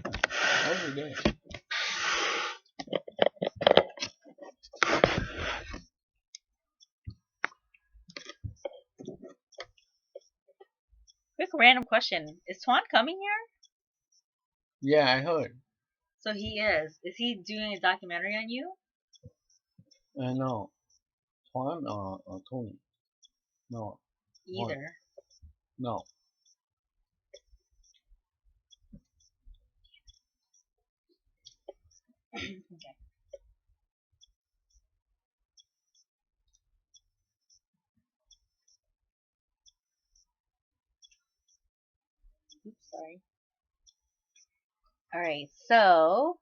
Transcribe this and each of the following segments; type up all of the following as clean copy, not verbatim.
every day. Quick random question. Is Tuan coming here? Yeah, I heard. So he is. Is he doing a documentary on you? No, Tuan or Tony? No, Tuan. Either. No. Okay. Oops, sorry. All right. So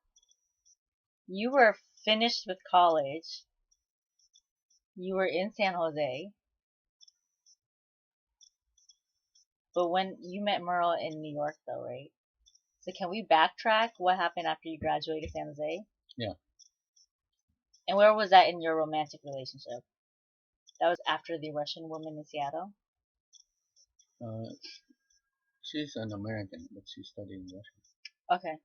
you were finished with college. You were in San Jose, but when you met Merle in New York, though, right? So can we backtrack? What happened after you graduated San Jose? Yeah. And where was that in your romantic relationship? That was after the Russian woman in Seattle? Uh, she's an American, but she's studying Russian. Okay.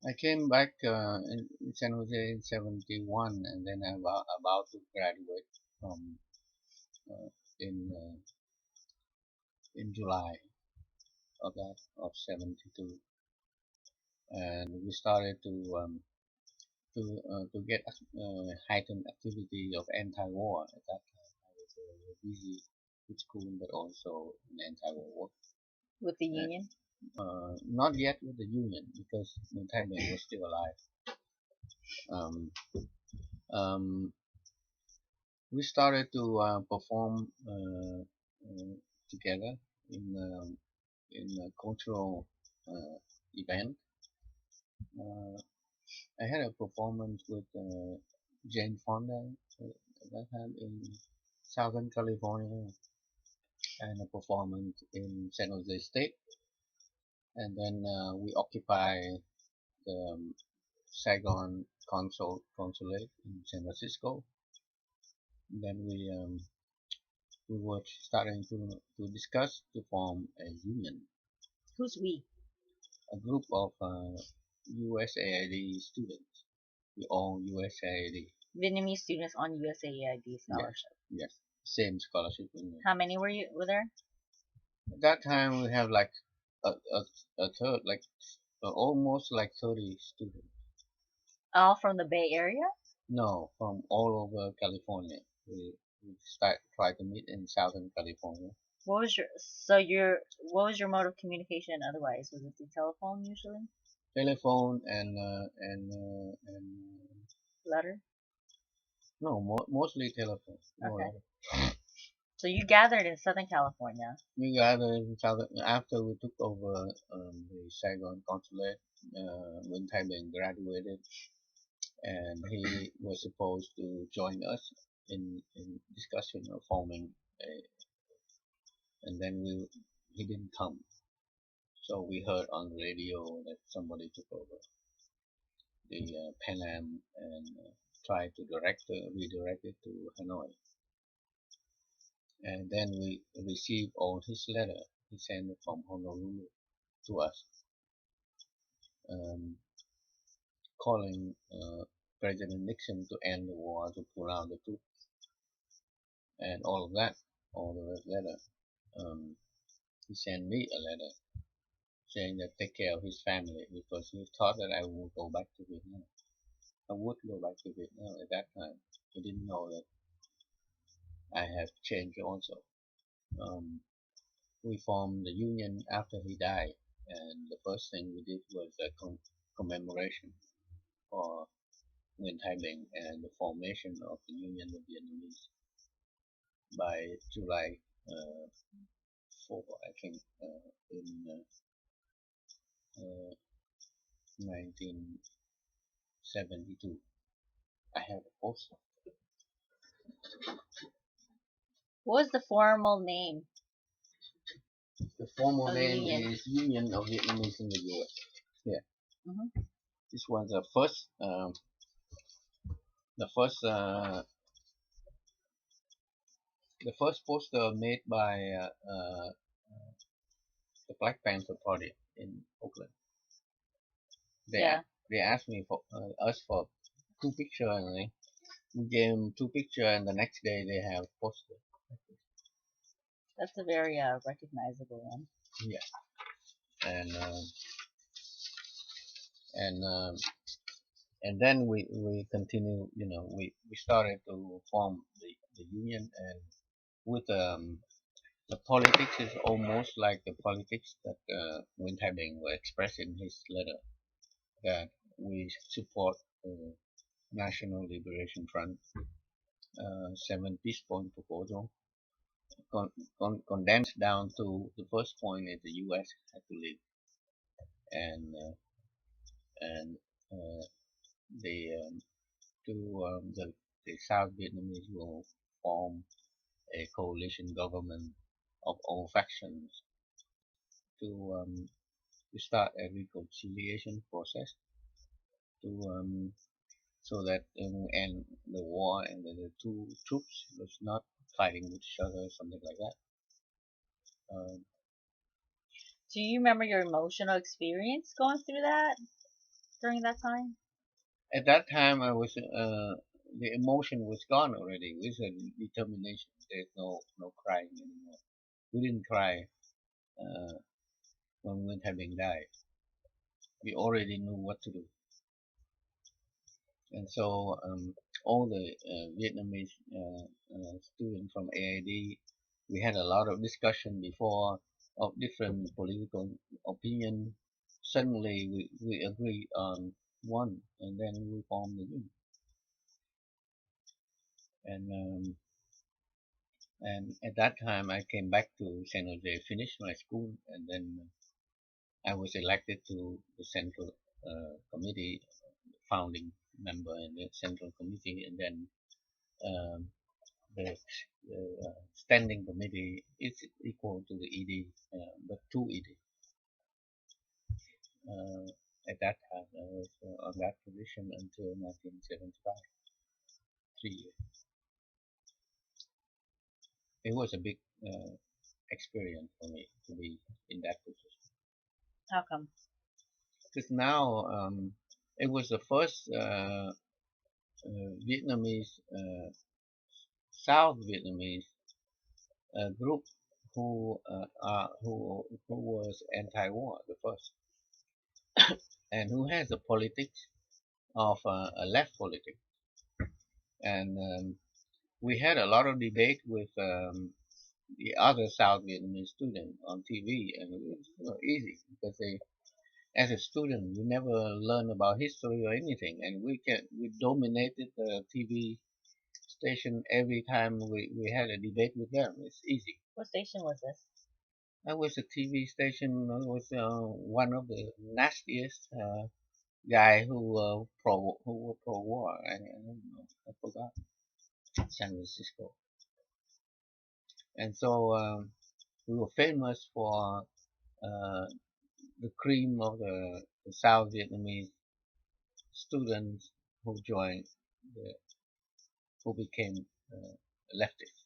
I came back in San Jose in '71, and then I'm about to graduate from uh, in in July of '72, and we started to get heightened activity of anti-war at that time. I was busy with school, but also in anti-war work. With the Uh, union? not yet with the union because Thailand was still alive. Um, um, we started to perform together in in a cultural event. Uh, I had a performance with Jane Fonda at that time in Southern California, and a performance in San Jose State, and then we occupy the Saigon consulate in San Francisco. And then we were starting to discuss to form a union, Who's we? a group of USAID students. We all USAID. Vietnamese students on USAID Yes, scholarship. yes, same scholarship in there. How many were there? At that time, we have like a third, like almost like 30 students. All from the Bay Area? No, from all over California. We try to meet in Southern California. What was your mode of communication otherwise? Was it the telephone usually? Telephone and Letter? no, mostly telephone. No, Okay. So you gathered in Southern California. we gathered in Southern after we took over the Saigon consulate when Thailand graduated, and he was supposed to join us in discussion of forming a, and then he didn't come. So we heard on the radio that somebody took over the Pan Am and tried to redirect it to Hanoi. And then we received all his letter. He sent it from Honolulu to us, um, calling President Nixon to end the war, to pull out the troops, and all of that, all of that letter. He sent me a letter saying that take care of his family because he thought that I would go back to Vietnam. I would go back to Vietnam at that time. He didn't know that I have changed also. Um, we formed the union after he died, and the first thing we did was a commemoration for Nguyen Thái Bình and the formation of the Union of Vietnamese by July 4, I think, in 1972. I have a poster. What was the formal name The formal of the name union? is Union of Vietnamese in the U.S. Yeah, Hmm. this was the first, the first poster made by the Black Panther Party in Oakland. They Yeah, they asked me for us for two picture, and we gave them two picture, and the next day they have poster. that's a very recognizable one. Yeah, and and um, and then we continue. We started to form the union, and with the politics is almost like the politics that Nguyen Thai Binh will express in his letter, that we support National Liberation Front 7 peace point proposal, condensed down to the first point is the U.S. had to leave, and and uh, the the South Vietnamese will form a coalition government of all factions to to start a reconciliation process to so that end the war, and the two troops was not fighting with each other, something like that. Um, Do you remember your emotional experience going through that during that time? at that time, I was the emotion was gone already. It was a determination. There's no crying anymore. We didn't cry uh, when Nguyen Thai Binh died. We already knew what to do, and so all the Vietnamese students from AID, we had a lot of discussion before of different political opinion. Suddenly, we agreed on one, and then we formed the union. And and at that time, I came back to San Jose, finished my school, and then I was elected to the central committee, founding member in the central committee, and then um, the, the standing committee is equal to the ED, but two ED. Uh, at that time, I was on that position until 1975, 3 years. It was a big experience for me to be in that position. How come? Because now it was the first Vietnamese, South Vietnamese group who was anti-war, the first, and who has the politics of a left politics. And we had a lot of debate with the other South Vietnamese student on TV, and it was easy because they, as a student, you never learn about history or anything, and we dominated the TV station every time we had a debate with them. It's easy. What station was this? That was a TV station. It was one of the nastiest guy who were pro war. I don't know. I forgot. San Francisco. And so we were famous for uh, the cream of the South Vietnamese students who joined, the, who became leftists.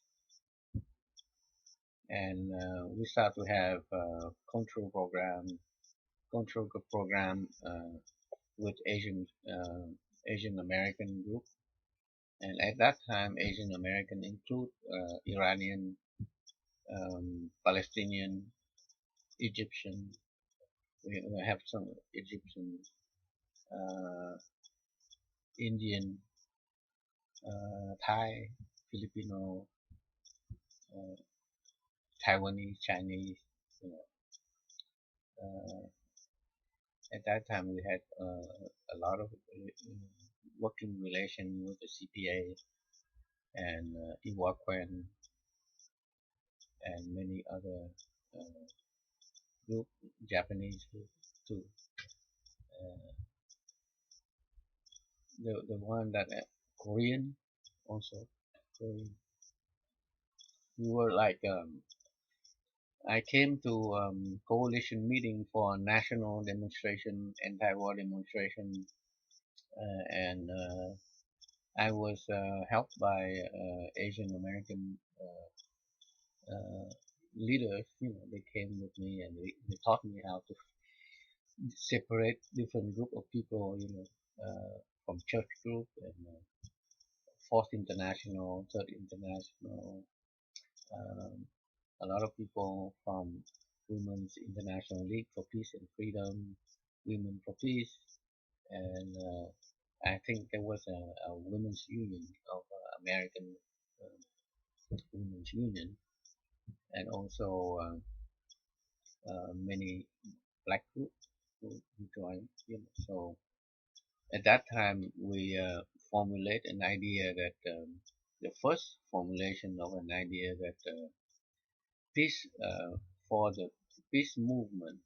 And we start to have control program with Asian American group. And at that time, Asian American include Iranian, Palestinian, Egyptian. We have some Egyptian, uh, Indian, Thai, Filipino, uh, Taiwanese, Chinese. You know, at that time, we had a lot of working relation with the CPA and Iwaquan and many other uh, group, Japanese group too. Uh, the one that Korean also. Korean. We were like I came to coalition meeting for national demonstration, anti-war demonstration, and I was helped by Asian American leaders, they came with me and they taught me how to separate different group of people, from church group and Fourth International, Third International, um, a lot of people from Women's International League for Peace and Freedom, Women for Peace, and I think there was a women's union of American Women's Union, and also many black groups who joined. So at that time, we formulate an idea that the first formulation of an idea that peace for the peace movement,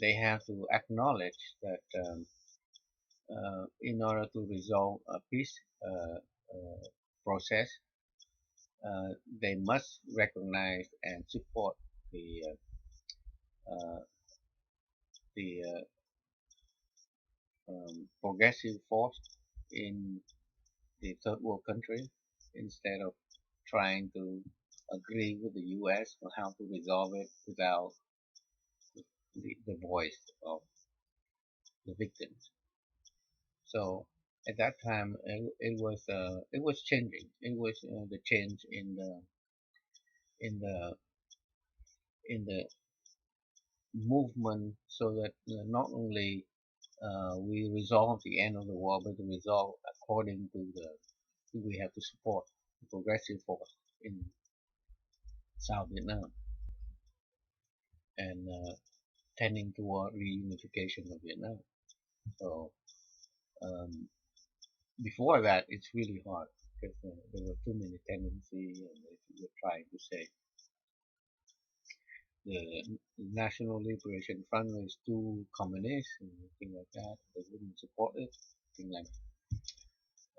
they have to acknowledge that in order to resolve a peace process, they must recognize and support the uh, the progressive force in the third world country instead of trying to agree with the U.S. on how to resolve it without the voice of the victims. So at that time, it was changing. It was the change in the in the movement, so that not only we resolve the end of the war, but to resolve according to the we have to support the progressive force in South Vietnam and tending toward reunification of Vietnam. So um, before that, it's really hard because there were too many tendencies, and if you were trying to say the National Liberation Front was too communist and things like that, they wouldn't support it, things like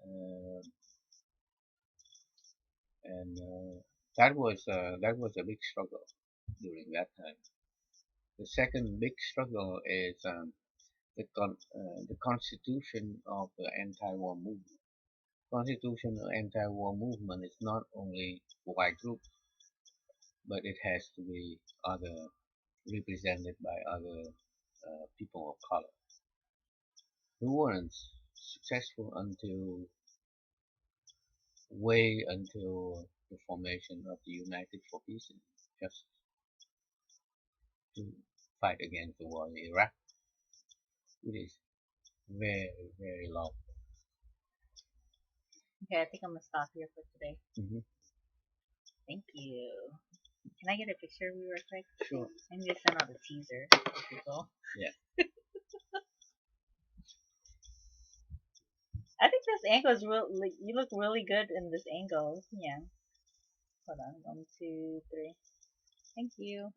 uh, and that was a big struggle during that time. The second big struggle is the constitution of the anti-war movement. Constitution of anti-war movement is not only white group, but it has to be other represented by other people of color who weren't successful until way until the formation of the United for Peace and Justice to fight against the war in Iraq. It is very, very long. Okay, I think I'm gonna stop here for today. Mm-hmm. Thank you. Can I get a picture of you real quick? Sure. I need to send out a teaser for people. Yeah. I think this angle is real. Like, you look really good in this angle. Yeah. Hold on. 1, 2, 3. Thank you.